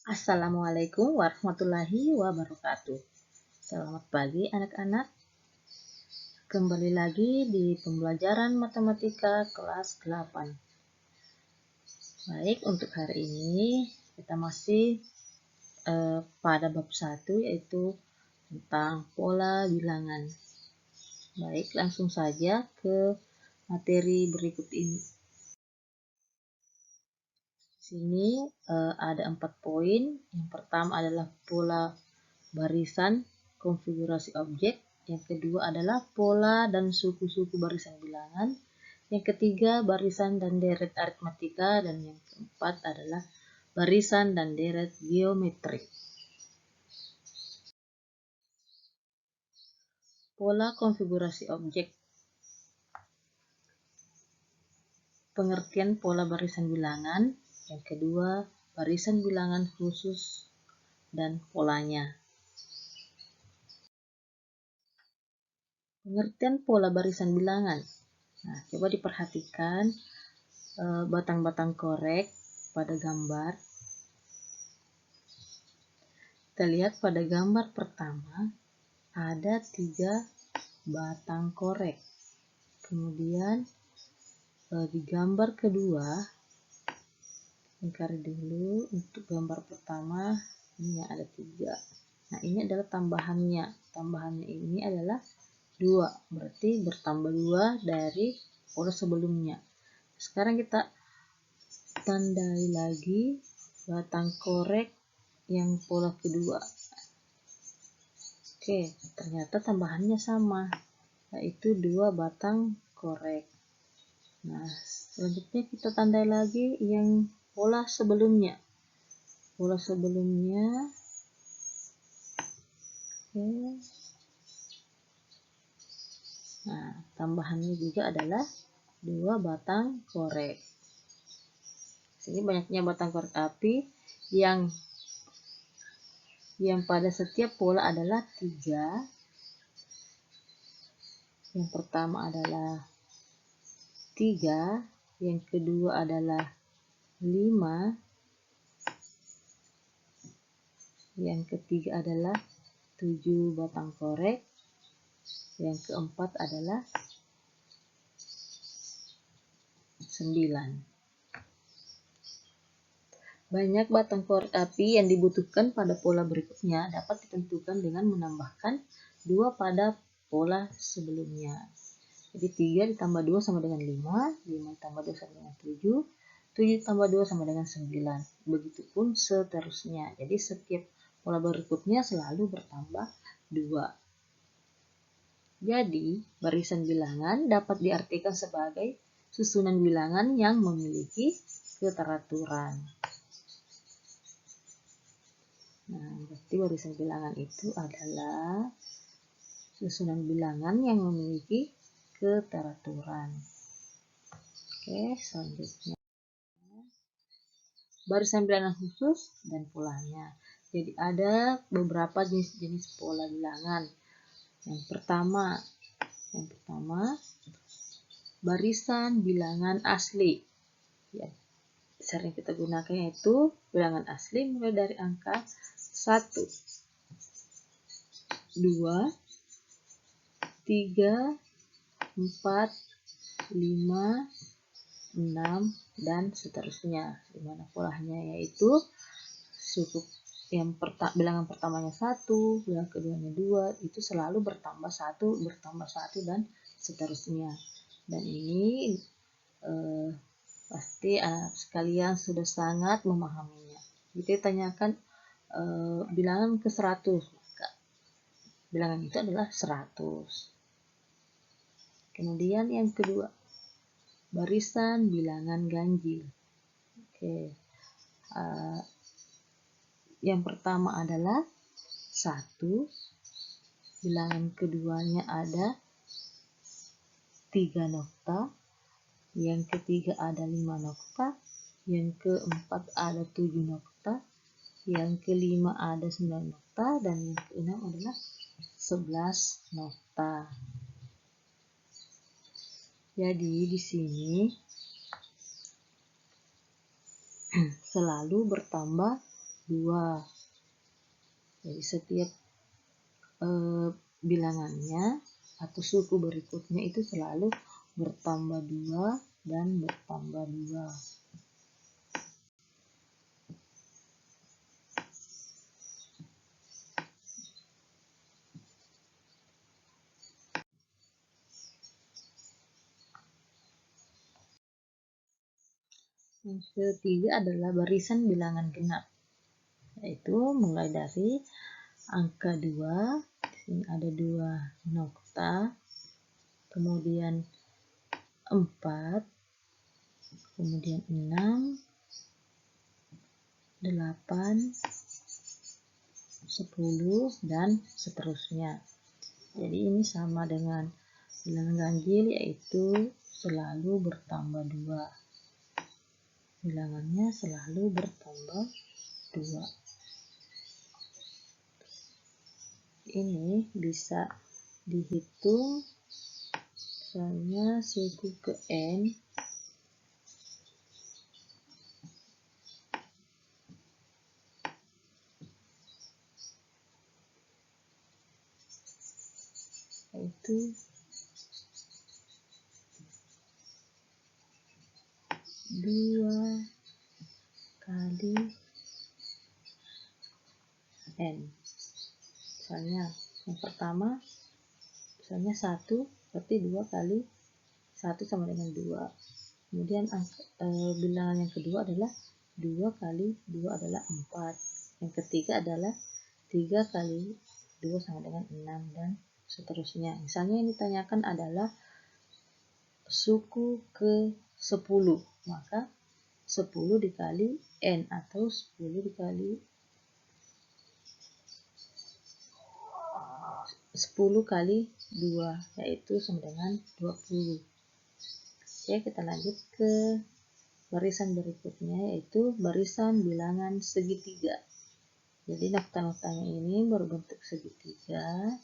Assalamualaikum warahmatullahi wabarakatuh. Selamat pagi anak-anak. Kembali lagi di pembelajaran matematika kelas 8. Baik, untuk hari ini kita masih pada bab 1 yaitu tentang pola bilangan. Baik, langsung saja ke materi berikut ini. Sini ada 4 poin. Yang pertama adalah pola barisan konfigurasi objek. Yang kedua adalah pola dan suku-suku barisan bilangan. Yang ketiga barisan dan deret aritmatika. Dan yang keempat adalah barisan dan deret geometri. Pola konfigurasi objek. Pengertian pola barisan bilangan. Yang kedua, barisan bilangan khusus dan polanya. Pengertian pola barisan bilangan. Nah, coba diperhatikan batang-batang korek pada gambar. Kita lihat pada gambar pertama ada 3 batang korek. Kemudian di gambar kedua, lingkari dulu untuk gambar pertama, ini ada 3. Nah, ini adalah tambahannya. Tambahannya ini adalah 2, berarti bertambah 2 dari pola sebelumnya. Sekarang kita tandai lagi batang korek yang pola kedua. Oke, ternyata tambahannya sama, yaitu 2 batang korek. Nah, selanjutnya kita tandai lagi yang pola sebelumnya. Pola sebelumnya, oke. Nah, tambahannya juga adalah 2 batang korek. Sini banyaknya batang korek api yang pada setiap pola adalah 3. Yang pertama adalah 3, yang kedua adalah 5, yang ketiga adalah 7 batang korek, yang keempat adalah 9. Banyak batang korek api yang dibutuhkan pada pola berikutnya dapat ditentukan dengan menambahkan 2 pada pola sebelumnya. Jadi 3 ditambah 2 sama dengan 5, 5 ditambah 2 sama dengan 7, 7 ditambah 2 sama dengan 9. Begitupun seterusnya. Jadi setiap pola berikutnya selalu bertambah 2. Jadi barisan bilangan dapat diartikan sebagai susunan bilangan yang memiliki keteraturan. Nah, berarti barisan bilangan itu adalah susunan bilangan yang memiliki keteraturan. Oke, selanjutnya barisan bilangan khusus dan polanya. Jadi ada beberapa jenis-jenis pola bilangan. Yang pertama barisan bilangan asli. Ya, sering kita gunakan yaitu bilangan asli mulai dari angka 1, 2, 3, 4, 5, 6, dan seterusnya. Di mana polanya yaitu bilangan pertamanya 1, bilangan keduanya 2, itu selalu bertambah 1, dan seterusnya. Dan ini pasti anak sekalian sudah sangat memahaminya. Kita tanyakan bilangan ke 100, maka bilangan itu adalah 100. Kemudian yang kedua, barisan bilangan ganjil. Oke. Yang pertama adalah 1, bilangan keduanya ada 3 nokta, yang ketiga ada 5 nokta, yang keempat ada 7 nokta, yang kelima ada 9 nokta, dan yang keenam adalah 11 nokta. Jadi di sini selalu bertambah 2. Jadi setiap bilangannya atau suku berikutnya itu selalu bertambah 2 dan bertambah 2. Yang ketiga adalah barisan bilangan genap, yaitu mulai dari angka 2, ini ada 2 nokta, kemudian 4, kemudian 6, 8, 10, dan seterusnya. Jadi ini sama dengan bilangan ganjil, yaitu selalu bertambah 2. Bilangannya selalu bertambah 2. Ini bisa dihitung misalnya suku ke N yaitu 2 kali N. Misalnya yang pertama misalnya 1, berarti 2 kali 1 sama dengan 2. Kemudian bilangan yang kedua adalah 2 kali 2 adalah 4. Yang ketiga adalah 3 kali 2 sama dengan 6, dan seterusnya. Misalnya yang ditanyakan adalah suku ke 10, maka 10 dikali N atau 10 dikali 10 kali 2, yaitu sama dengan 20. Oke, kita lanjut ke barisan berikutnya, yaitu barisan bilangan segitiga. Jadi nokta-noktanya ini berbentuk segitiga,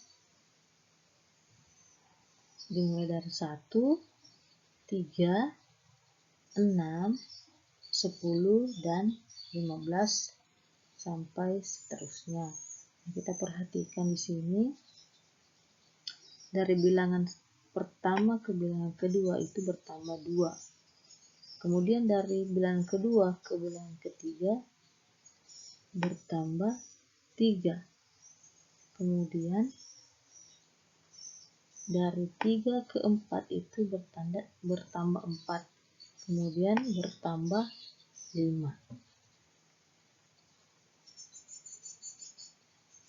dimulai dari 1, 3, 6, 10, dan 15 sampai seterusnya. Kita perhatikan di sini dari bilangan pertama ke bilangan kedua itu bertambah 2. Kemudian dari bilangan kedua ke bilangan ketiga bertambah 3. Kemudian dari 3 ke 4 itu bertambah 4. Kemudian bertambah 5.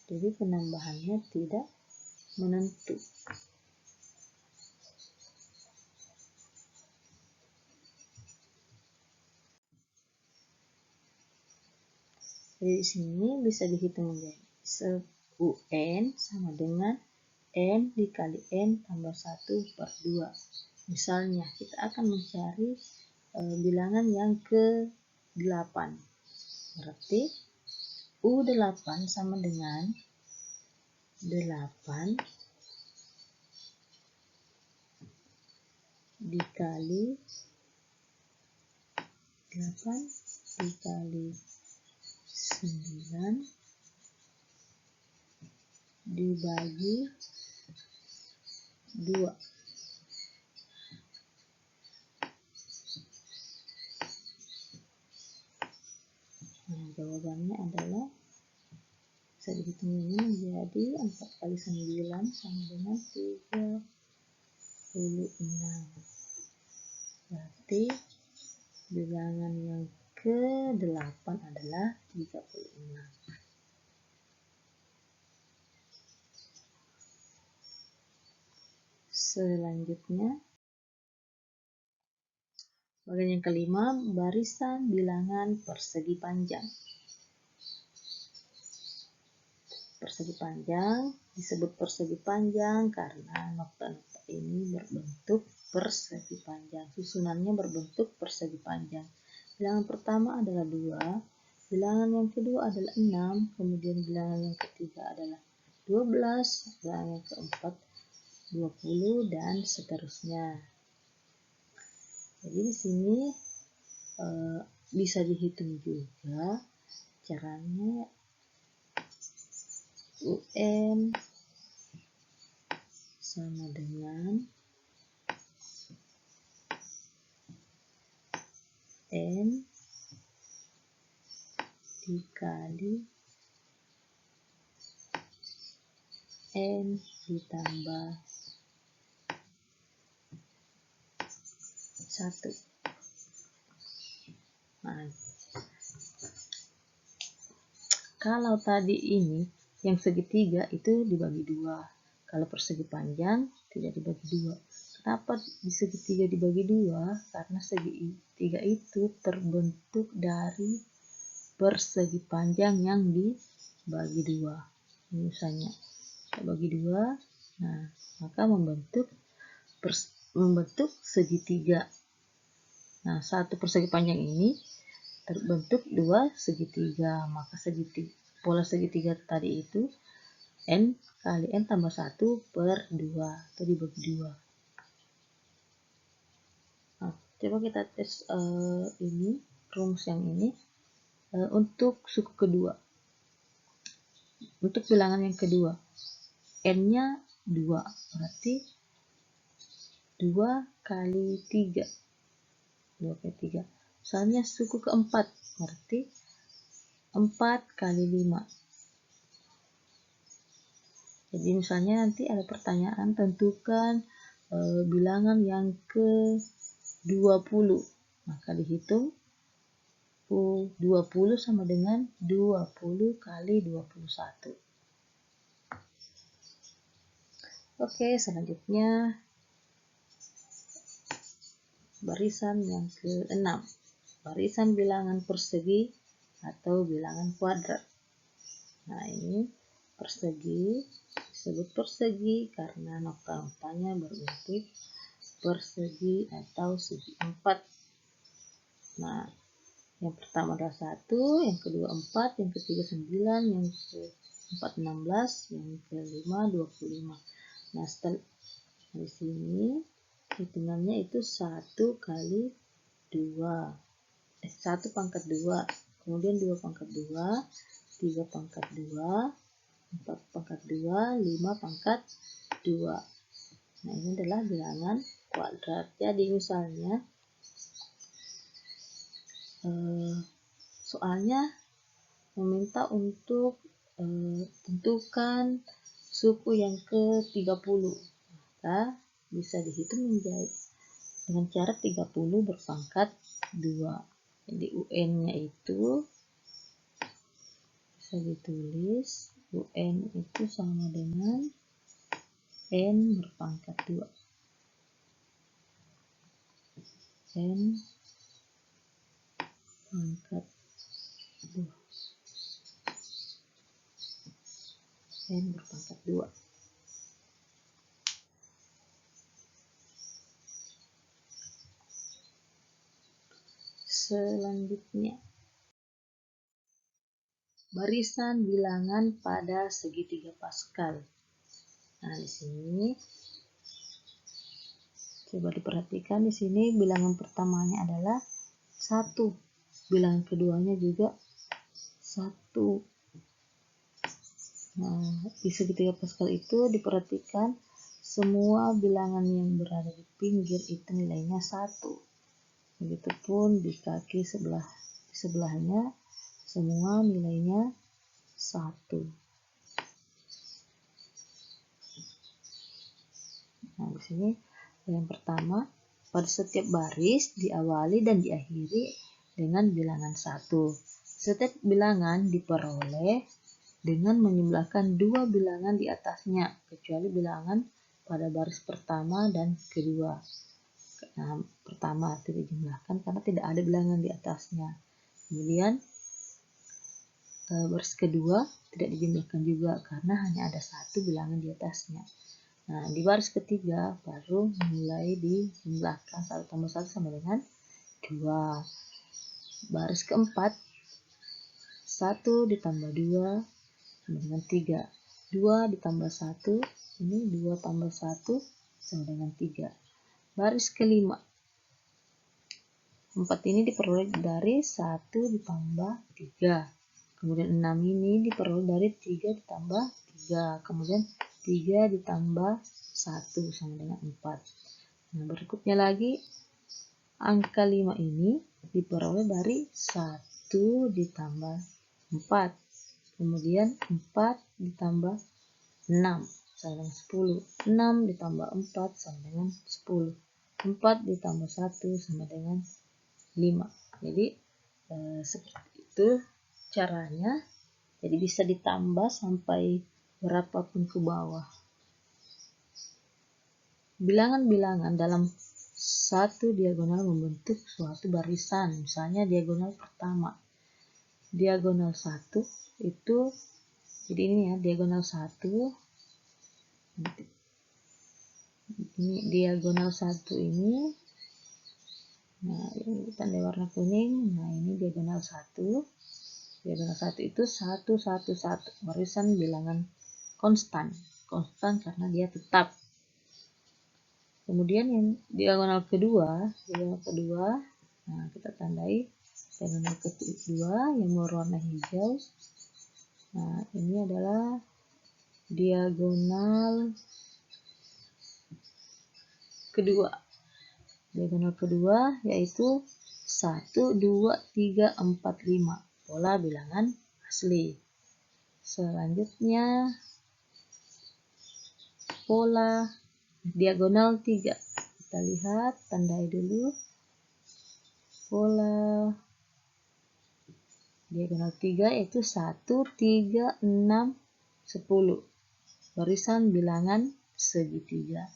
Jadi penambahannya tidak menentu. Jadi di sini bisa dihitung menjadi suku N sama dengan N dikali N tambah 1 per 2. Misalnya kita akan mencari bilangan yang ke-8. Berarti U8 sama dengan 8 dikali 8 dikali 9 dibagi 2. Nah, jawabannya adalah bisa dihitung ini menjadi 4 kali 9 sama dengan 36. Berarti bilangan yang ke-8 adalah 36. Selanjutnya, bagian yang kelima, barisan bilangan persegi panjang. Persegi panjang disebut persegi panjang karena nokta-nokta ini berbentuk persegi panjang. Susunannya berbentuk persegi panjang. Bilangan pertama adalah 2, bilangan yang kedua adalah 6, kemudian bilangan yang ketiga adalah 12, bilangan yang keempat 20, dan seterusnya. Jadi di sini bisa dihitung juga Caranya UN sama dengan N dikali N ditambah 1. Nah, kalau tadi ini yang segitiga itu dibagi 2. Kalau persegi panjang tidak dibagi 2. Kenapa di segitiga dibagi 2? Karena segitiga itu terbentuk dari persegi panjang yang dibagi 2. Misalnya kita bagi 2, nah maka membentuk segitiga. Nah, satu persegi panjang ini terbentuk 2 segitiga, maka pola segitiga tadi itu N kali N tambah 1 per 2 atau dibagi 2. Nah, coba kita tes ini rumus yang ini untuk suku kedua. Untuk bilangan yang kedua, N-nya 2, berarti 2 kali 3. 2 kali 3. Misalnya suku keempat, berarti 4 kali 5. Jadi misalnya nanti ada pertanyaan, tentukan bilangan yang ke-20. Maka dihitung 20 sama dengan 20 kali 21. Oke, selanjutnya barisan yang ke-6. Barisan bilangan persegi atau bilangan kuadrat. Nah, ini persegi, disebut persegi karena nokta-noktanya berbentuk persegi atau segi 4. Nah, yang pertama adalah 1, yang kedua 4, yang ketiga 9, yang keempat 16, yang kelima 25. Nah, setelah di sini hitungannya itu 1 kali 2. 1 pangkat 2, kemudian 2 pangkat 2, 3 pangkat 2, 4 pangkat 2, 5 pangkat 2. Nah, ini adalah bilangan kuadrat. Jadi misalnya soalnya meminta untuk tentukan suku yang ke-30. Maka bisa dihitung menjadi dengan cara 30 berpangkat 2. Jadi UN-nya itu bisa ditulis UN itu sama dengan N berpangkat 2. N pangkat 2. N berpangkat 2. Selanjutnya, barisan bilangan pada segitiga Pascal. Nah, di sini coba diperhatikan, di sini bilangan pertamanya adalah 1. Bilangan keduanya juga 1. Nah, di segitiga Pascal itu diperhatikan semua bilangan yang berada di pinggir itu nilainya 1. Begitupun di kaki sebelahnya semua nilainya 1. Nah, di sini yang pertama, pada setiap baris diawali dan diakhiri dengan bilangan 1. Setiap bilangan diperoleh dengan menjumlahkan 2 bilangan di atasnya, kecuali bilangan pada baris pertama dan kedua. Nah, pertama tidak dijumlahkan karena tidak ada bilangan di atasnya. Kemudian baris kedua tidak dijumlahkan juga karena hanya ada 1 bilangan di atasnya. Nah, di baris ketiga baru mulai dijumlahkan 1 tambah 1 sama dengan 2. Baris keempat 1 ditambah 2 sama dengan 3. 2 ditambah 1, ini 2 tambah 1 sama dengan 3. Baris kelima, 4 ini diperoleh dari 1 ditambah 3. Kemudian 6 ini diperoleh dari 3 ditambah 3. Kemudian 3 ditambah 1 sama dengan 4. Nah, berikutnya lagi angka 5 ini diperoleh dari 1 ditambah 4. Kemudian 4 ditambah 6 sama dengan 10. 6 ditambah 4 sama dengan 10. 4 ditambah 1 sama dengan 5. Jadi seperti itu caranya. Jadi bisa ditambah sampai berapapun ke bawah. Bilangan-bilangan dalam satu diagonal membentuk suatu barisan. Misalnya diagonal pertama. Diagonal 1 itu, jadi ini ya, diagonal 1. Ini diagonal 1 ini. Nah, ini tanda warna kuning. Nah, ini diagonal 1. Diagonal 1 itu 1, 1, 1. Barisan bilangan konstan. Konstan karena dia tetap. Kemudian yang diagonal kedua, nah kita tandai diagonal kedua yang berwarna hijau. Nah, ini adalah diagonal kedua. Diagonal kedua yaitu 1, 2, 3, 4, 5. Pola bilangan asli. Selanjutnya pola diagonal 3. Kita lihat, tandai dulu. Pola diagonal 3 yaitu 1, 3, 6, 10. Barisan bilangan segitiga.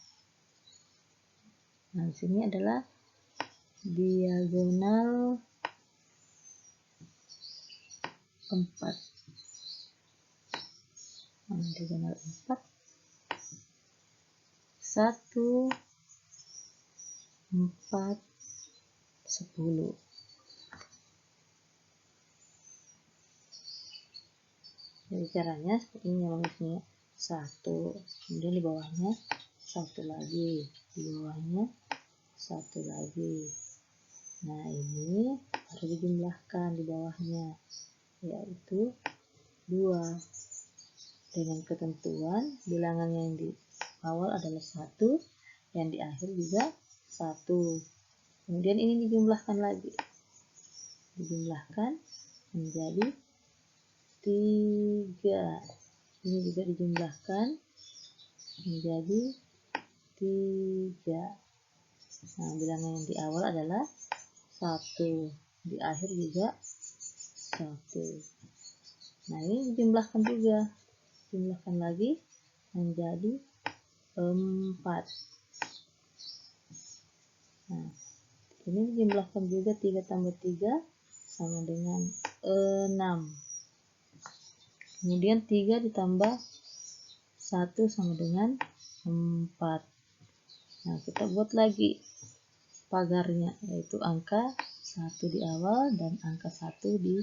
Nah, di sini adalah diagonal 4. Diagonal 4. 1, 4, 10. Jadi caranya seperti ini menulisnya. 1, kemudian di bawahnya 1 lagi, di bawahnya 1 lagi. Nah, ini harus dijumlahkan di bawahnya, yaitu 2. Dengan ketentuan bilangan yang di awal adalah 1, yang di akhir juga 1. Kemudian ini dijumlahkan lagi. Dijumlahkan menjadi 3. Ini juga dijumlahkan menjadi 3. Nah, bilangan yang di awal adalah 1, di akhir juga 1. Nah, ini dijumlahkan juga. Jumlahkan lagi menjadi 4. Nah, ini dijumlahkan juga 3 tambah 3 sama dengan 6. Kemudian 3 ditambah 1 sama dengan 4. Nah, kita buat lagi pagarnya, yaitu angka 1 di awal dan angka 1 di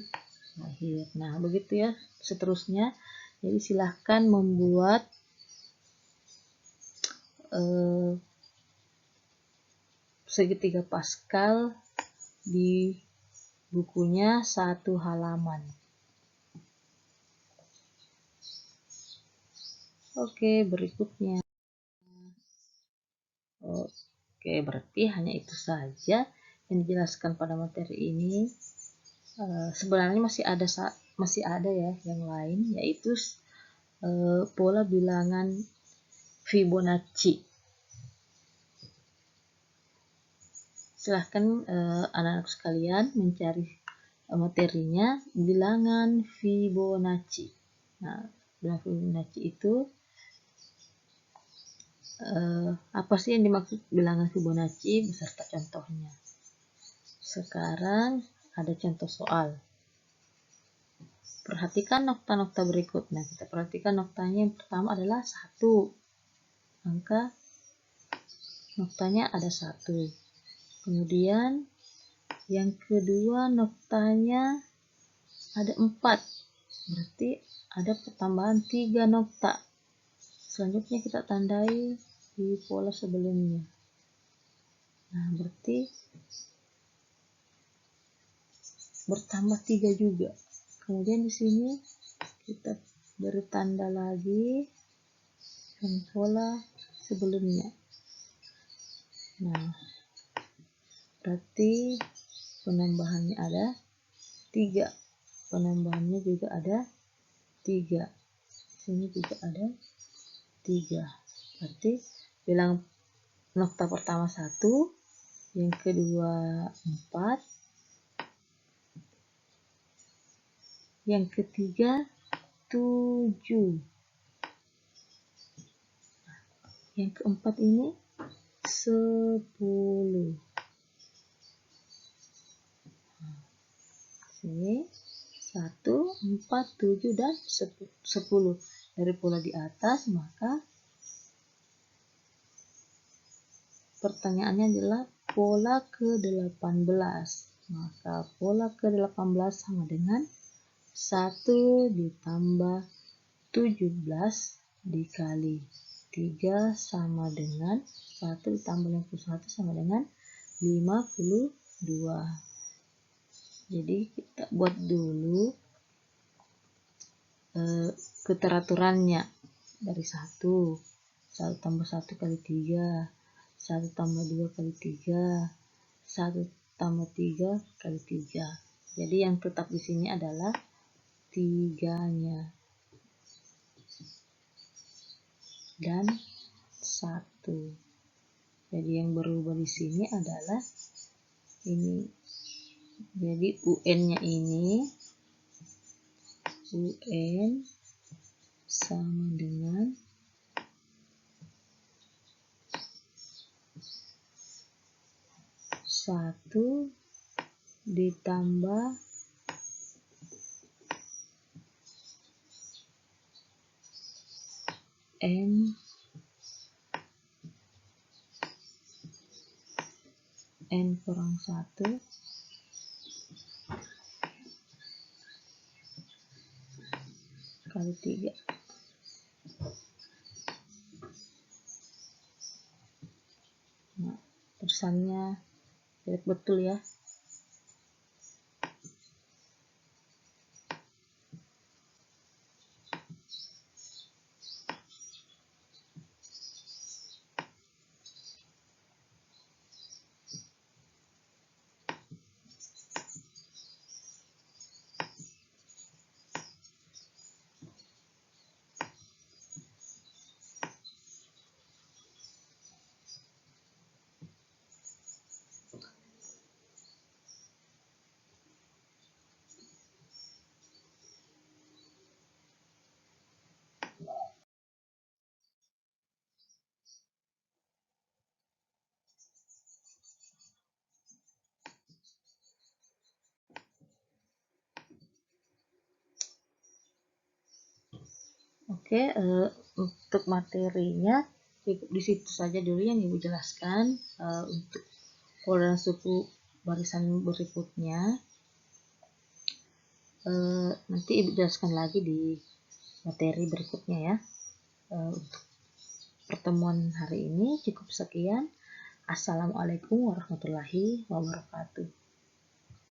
akhir. Nah, begitu ya seterusnya. Jadi silahkan membuat segitiga Pascal di bukunya 1 halaman. Oke, berikutnya. Oke, berarti hanya itu saja yang dijelaskan pada materi ini. Sebenarnya masih ada ya yang lain, yaitu pola bilangan Fibonacci. Silahkan anak-anak sekalian mencari materinya bilangan Fibonacci. Nah, bilangan Fibonacci itu apa sih yang dimaksud bilangan Fibonacci beserta contohnya. Sekarang ada contoh soal. Perhatikan nokta-nokta berikut. Nah, kita perhatikan noktanya yang pertama adalah 1. Angka noktanya ada 1. Kemudian yang kedua noktanya ada 4. Berarti ada pertambahan 3 nokta. Selanjutnya kita tandai di pola sebelumnya. Nah, berarti bertambah 3 juga. Kemudian di sini kita beri tanda lagi dengan pola sebelumnya. Nah, berarti penambahannya ada 3. Penambahannya juga ada 3. Sini juga ada 3. Berarti bilang nokta pertama 1, yang kedua 4, yang ketiga 7, yang keempat ini 10. Sini 1, 4, 7, dan 10. Dari pola di atas, maka pertanyaannya adalah pola ke-18. Maka pola ke-18 sama dengan 1 ditambah 17 dikali 3 sama dengan 1 ditambah 51 sama dengan 52. Jadi kita buat dulu keteraturannya dari 1 tambah 1 kali 3, 1 tambah 2 kali 3, 1 tambah 3 kali 3. Jadi yang tetap di sini adalah 3-nya dan 1. Jadi yang berubah di sini adalah ini. Jadi UN-nya ini UN sama dengan 1 ditambah N kurang 1 kali 3. Nah, tulisannya jelek betul ya. Oke, untuk materinya cukup di situ saja dulu yang Ibu jelaskan. Untuk pola dan suku barisan berikutnya nanti Ibu jelaskan lagi di materi berikutnya ya. Untuk pertemuan hari ini cukup sekian. Assalamualaikum warahmatullahi wabarakatuh.